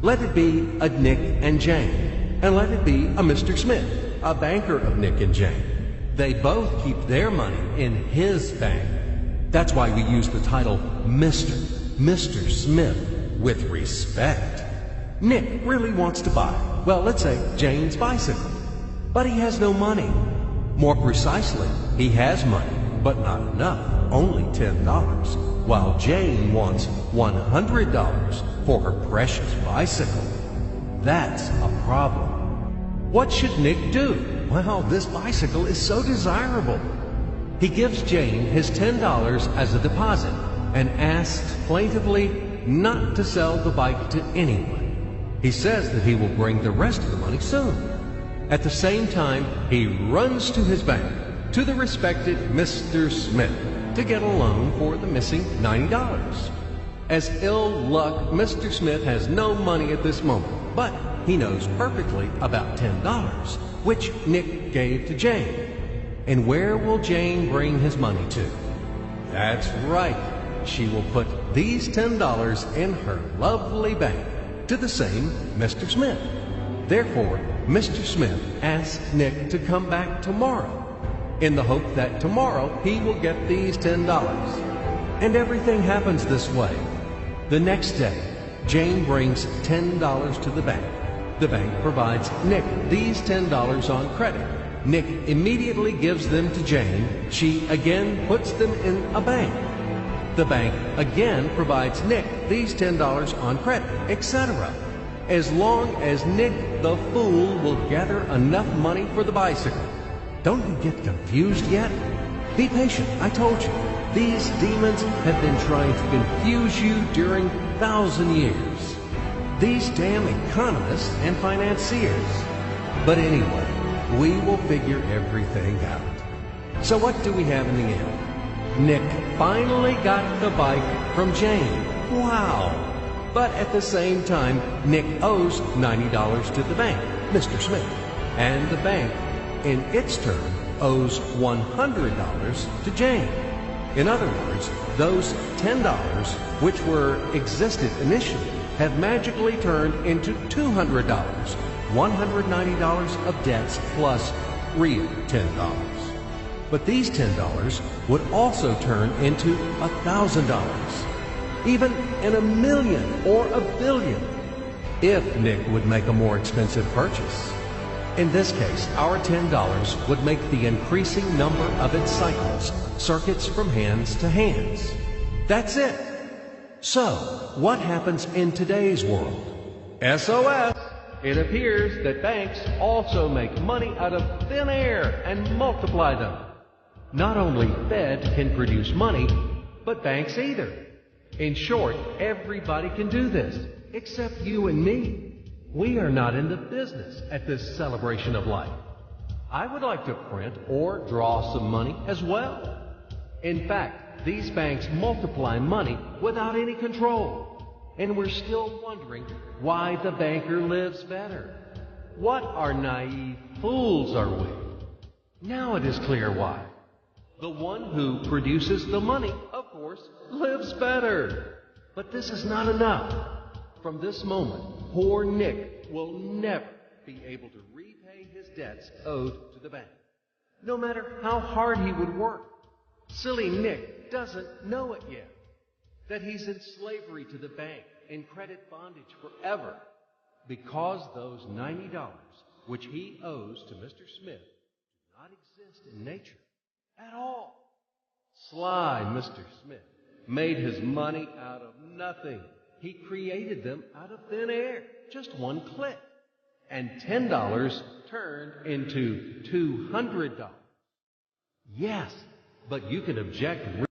Let it be a Nick and Jane, and let it be a Mr. Smith, a banker of Nick and Jane. They both keep their money in his bank. That's why we use the title Mr. Smith with respect. Nick really wants to buy, well, let's say Jane's bicycle, but he has no money. More precisely, he has money, but not enough, only $10, while Jane wants $100 for her precious bicycle. That's a problem. What should Nick do? Well, this bicycle is so desirable. He gives Jane his $10 as a deposit and asks plaintively not to sell the bike to anyone. He says that he will bring the rest of the money soon. At the same time, he runs to his bank, to the respected Mr. Smith, to get a loan for the missing $90. As ill luck, Mr. Smith has no money at this moment, but he knows perfectly about $10, which Nick gave to Jane. And where will Jane bring his money to? That's right. She will put these $10 in her lovely bank to the same Mr. Smith. Therefore, Mr. Smith asks Nick to come back tomorrow in the hope that tomorrow he will get these $10. And everything happens this way. The next day, Jane brings $10 to the bank. The bank provides Nick these $10 on credit. Nick immediately gives them to Jane. She again puts them in a bank. The bank again provides Nick these $10 on credit, etc. As long as Nick the fool will gather enough money for the bicycle. Don't you get confused yet? Be patient, I told you. These demons have been trying to confuse you during 1,000 years. These damn economists and financiers. But anyway, we will figure everything out. So what do we have in the end? Nick finally got the bike from Jane. Wow! But at the same time, Nick owes $90 to the bank, Mr. Smith. And the bank, in its turn, owes $100 to Jane. In other words, those $10, which existed initially, have magically turned into $200, $190 of debts plus real $10. But these $10 would also turn into $1,000, even in $1 million or $1 billion, if Nick would make a more expensive purchase. In this case, our $10 would make the increasing number of its cycles, circuits from hands to hands. That's it. So, what happens in today's world? SOS! It appears that banks also make money out of thin air and multiply them. Not only Fed can produce money, but banks either. In short, everybody can do this, except you and me. We are not in the business at this celebration of life. I would like to print or draw some money as well. In fact, these banks multiply money without any control. And we're still wondering why the banker lives better. What are naive fools are we? Now it is clear why. The one who produces the money, of course, lives better. But this is not enough. From this moment, poor Nick will never be able to repay his debts owed to the bank, no matter how hard he would work. Silly Nick doesn't know it yet, that he's in slavery to the bank, in credit bondage forever, because those $90 which he owes to Mr. Smith do not exist in nature at all. Sly Mr. Smith made his money out of nothing. He created them out of thin air, just one click. And $10 turned into $200. Yes, but you can object